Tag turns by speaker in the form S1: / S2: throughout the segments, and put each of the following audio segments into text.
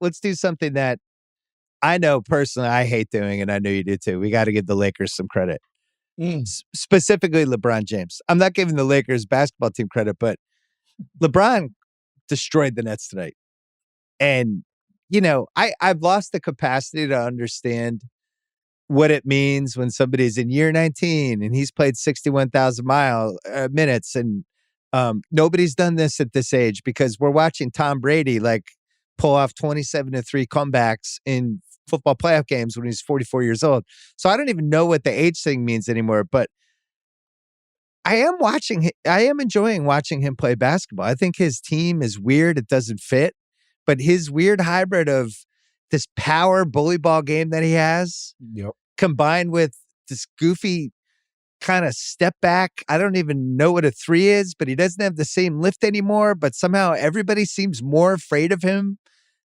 S1: let's do something that I know personally I hate doing, and I know you do too. We got to give the Lakers some credit. Specifically LeBron James. I'm not giving the Lakers basketball team credit, but LeBron destroyed the Nets tonight. And, I've lost the capacity to understand what it means when somebody's in year 19 and he's played 61,000 minutes. And nobody's done this at this age, because we're watching Tom Brady pull off 27-3 comebacks in football playoff games when he's 44 years old. So I don't even know what the age thing means anymore, but I am enjoying watching him play basketball. I think his team is weird. It doesn't fit, but his weird hybrid of this power bully ball game that he has, combined with this goofy kind of step back. I don't even know what a 3 is, but he doesn't have the same lift anymore, but somehow everybody seems more afraid of him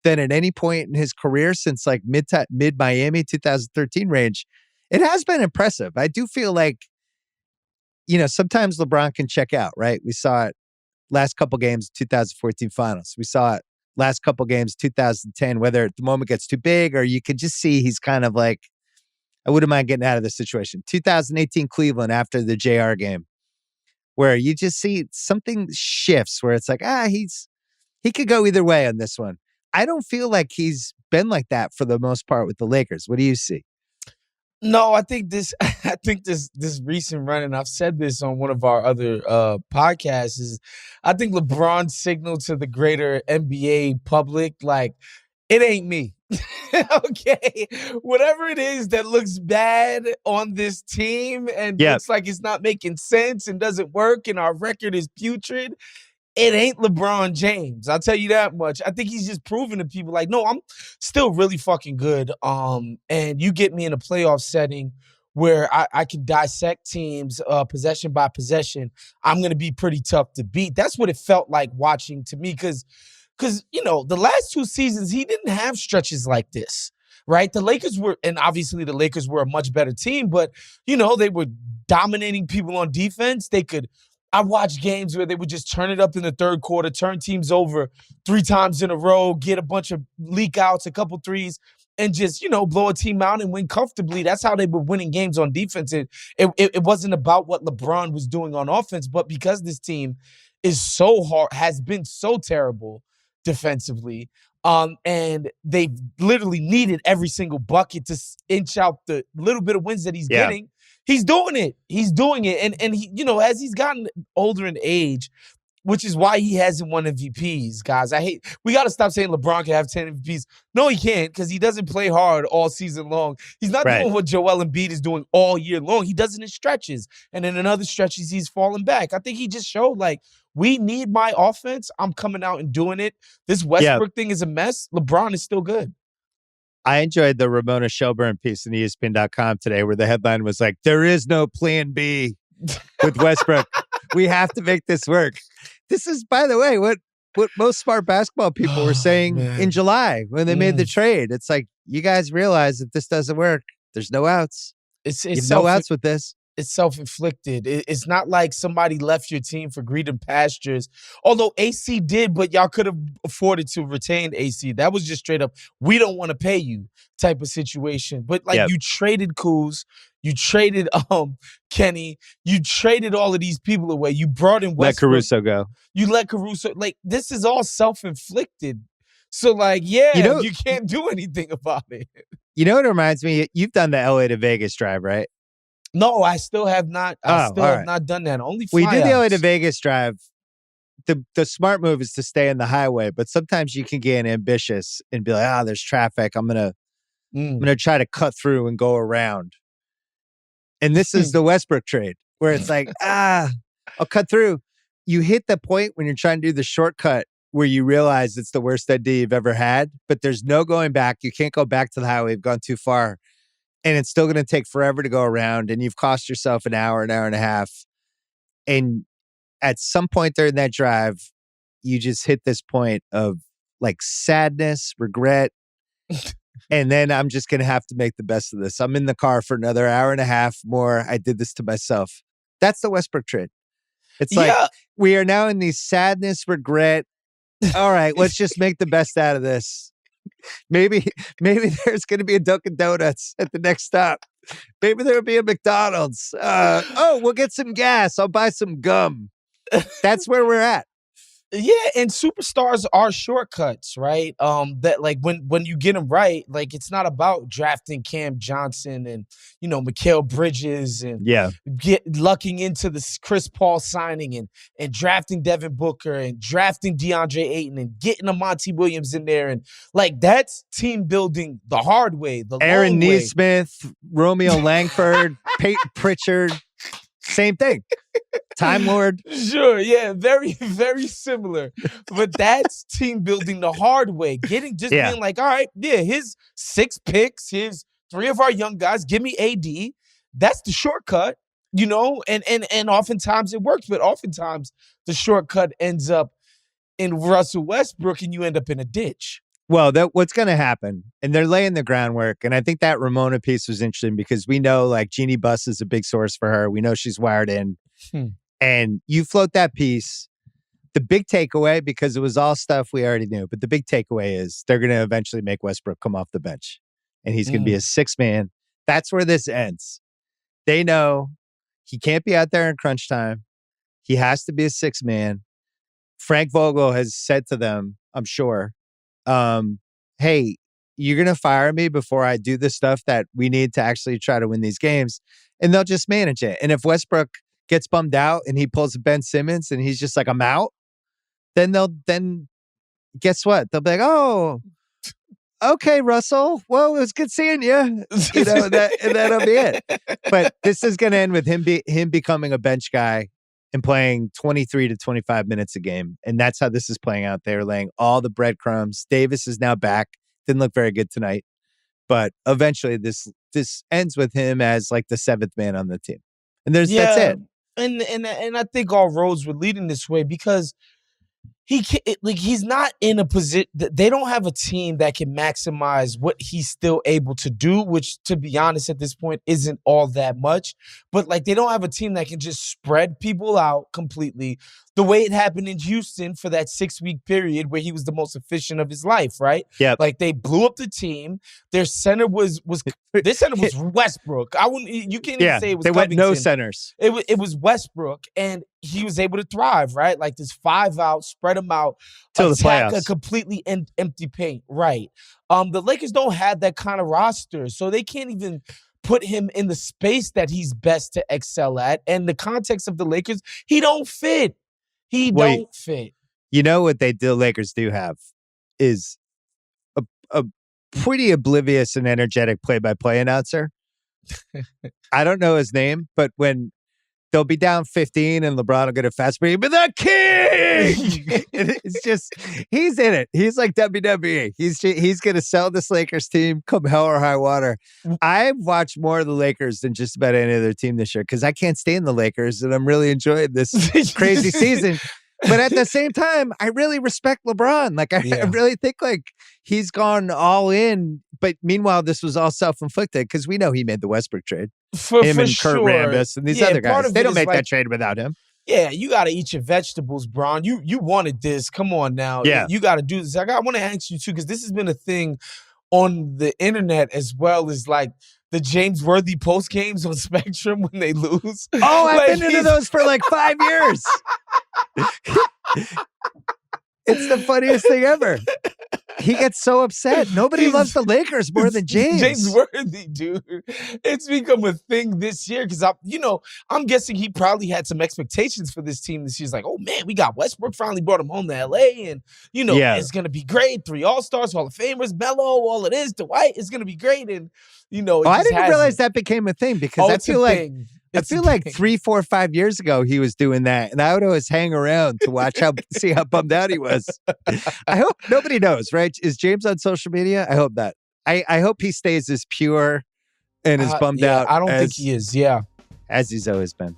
S1: than at any point in his career since mid Miami 2013 range. It has been impressive. I do feel like, sometimes LeBron can check out, right? We saw it last couple games, 2014 finals. We saw it last couple games, 2010, whether the moment gets too big or you could just see he's kind of like, I wouldn't mind getting out of this situation. 2018 Cleveland after the JR game, where you just see something shifts where it's like, he could go either way on this one. I don't feel like he's been like that for the most part with the Lakers. What do you see?
S2: No, I think this recent run, and I've said this on one of our other podcasts, is I think LeBron signaled to the greater NBA public, like, it ain't me. Okay. Whatever it is that looks bad on this team and looks like it's not making sense and doesn't work and our record is putrid, it ain't LeBron James. I'll tell you that much. I think he's just proving to people like, no, I'm still really fucking good. And you get me in a playoff setting where I can dissect teams possession by possession. I'm going to be pretty tough to beat. That's what it felt like watching to me. Because, the last 2 seasons, he didn't have stretches like this, right? The Lakers were a much better team, but, they were dominating people on defense. I watched games where they would just turn it up in the third quarter, turn teams over 3 times in a row, get a bunch of leak outs, a couple threes, and just, blow a team out and win comfortably. That's how they were winning games on defense. It wasn't about what LeBron was doing on offense, but because this team is so hard, has been so terrible defensively, and they've literally needed every single bucket to inch out the little bit of wins that he's getting. He's doing it. And he, as he's gotten older in age, which is why he hasn't won MVPs, guys. We got to stop saying LeBron can have 10 MVPs. No, he can't, because he doesn't play hard all season long. He's not doing what Joel Embiid is doing all year long. He does it in stretches. And then in other stretches, he's falling back. I think he just showed, we need my offense. I'm coming out and doing it. This Westbrook thing is a mess. LeBron is still good.
S1: I enjoyed the Ramona Shelburne piece in ESPN.com today where the headline was like, there is no plan B with Westbrook. We have to make this work. This is, by the way, what most smart basketball people were saying in July when they made the trade. It's like, you guys realize if this doesn't work, there's no outs. It's no outs with this.
S2: It's self-inflicted. It's not like somebody left your team for greener pastures. Although AC did, but y'all could have afforded to retain AC. That was just straight up, we don't want to pay you type of situation. But you traded Kuz, you traded Kenny, you traded all of these people away. You brought in Westbrook.
S1: Let Caruso go.
S2: You let Caruso. This is all self-inflicted. So you can't do anything about it.
S1: You know what it reminds me? You've done the LA to Vegas drive, right?
S2: No, I still have not. Have not done that. Only
S1: we do the LA to Vegas drive. The smart move is to stay in the highway, but sometimes you can get ambitious and be like, there's traffic. I'm gonna try to cut through and go around. And this is the Westbrook trade where it's like, I'll cut through. You hit the point when you're trying to do the shortcut where you realize it's the worst idea you've ever had, but there's no going back. You can't go back to the highway. You've gone too far. And it's still going to take forever to go around. And you've cost yourself an hour and a half. And at some point during that drive, you just hit this point of sadness, regret. And then I'm just going to have to make the best of this. I'm in the car for another hour and a half more. I did this to myself. That's the Westbrook trade. It's we are now in the sadness, regret. All right, let's just make the best out of this. maybe there's going to be a Dunkin' Donuts at the next stop. Maybe there'll be a McDonald's. We'll get some gas. I'll buy some gum. That's where we're at.
S2: Yeah, and superstars are shortcuts, right? That like when you get them right, like it's not about drafting Cam Johnson and Mikal Bridges and lucking into the Chris Paul signing and drafting Devin Booker and drafting DeAndre Ayton and getting a Monty Williams in there, and like that's team building the hard way, the
S1: Aaron
S2: long way.
S1: Nesmith, Romeo Langford, Peyton Pritchard, same thing. Time Lord.
S2: Sure, yeah, very, very similar. But that's team building the hard way. Being like, all right, here's 6 picks, here's 3 of our young guys, give me AD. That's the shortcut, and oftentimes it works, but oftentimes the shortcut ends up in Russell Westbrook and you end up in a ditch.
S1: Well, what's going to happen, and they're laying the groundwork, and I think that Ramona piece was interesting because we know like Jeannie Buss is a big source for her. We know she's wired in. And you float that piece. The big takeaway, because it was all stuff we already knew, but the big takeaway is they're going to eventually make Westbrook come off the bench. And he's going to be a 6-man. That's where this ends. They know he can't be out there in crunch time. He has to be a 6-man. Frank Vogel has said to them, I'm sure, hey, you're going to fire me before I do the stuff that we need to actually try to win these games. And they'll just manage it. And if Westbrook gets bummed out and he pulls a Ben Simmons and he's just like, I'm out, then guess what? They'll be like, oh, okay, Russell. Well, it was good seeing you. And that'll be it. But this is going to end with him becoming a bench guy and playing 23 to 25 minutes a game. And that's how this is playing out. They're laying all the breadcrumbs. Davis is now back. Didn't look very good tonight. But eventually this ends with him as like the 7th man on the team. And that's it.
S2: And I think all roads were leading this way because he's not in a position. They don't have a team that can maximize what he's still able to do, which, to be honest, at this point, isn't all that much. But like, they don't have a team that can just spread people out completely the way it happened in Houston for that 6-week period where he was the most efficient of his life, right?
S1: Yeah.
S2: Like, they blew up the team. Their center was Westbrook. You can't even say it was
S1: they
S2: Covington.
S1: went no centers.
S2: It was Westbrook, and he was able to thrive, right? Like this 5 out, spread them out,
S1: till
S2: attack
S1: the
S2: a completely empty paint, right? The Lakers don't have that kind of roster, so they can't even put him in the space that he's best to excel at. And the context of the Lakers, he don't fit. Don't fit.
S1: You know what the Lakers do have is a pretty oblivious and energetic play-by-play announcer. I don't know his name, but when they'll be down 15 and LeBron will get a fast break, but the king! It's just, he's in it. He's like WWE. He's going to sell this Lakers team come hell or high water. I've watched more of the Lakers than just about any other team this year because I can't stand the Lakers and I'm really enjoying this crazy season. But at the same time, I really respect LeBron. Like, I really think like he's gone all in. But meanwhile, this was all self-inflicted because we know he made the Westbrook trade. Him and Kurt Rambis and these other guys. They don't make that trade without him.
S2: Yeah, you got to eat your vegetables, Bron. You wanted this. Come on now.
S1: Yeah.
S2: You got to do this. I want to ask you, too, because this has been a thing on the internet as well as like the James Worthy post games on Spectrum when they lose.
S1: Oh, I've been into those for like 5 years. It's the funniest thing ever. He gets so upset. Nobody loves the Lakers more than James.
S2: James Worthy, dude. It's become a thing this year because I'm guessing he probably had some expectations for this team this year. He's like, oh man, we got Westbrook, finally brought him home to LA, and it's gonna be great. 3 All-Stars, Hall of Famers, Melo, all it is, Dwight, it's gonna be great. And
S1: I didn't realize that became a thing because I feel like 3, 4, 5 years ago he was doing that, and I would always hang around to see how bummed out he was. I hope nobody knows, right? Is James on social media? I hope that. I hope he stays as pure and as bummed out.
S2: I don't think he is. Yeah,
S1: as he's always been.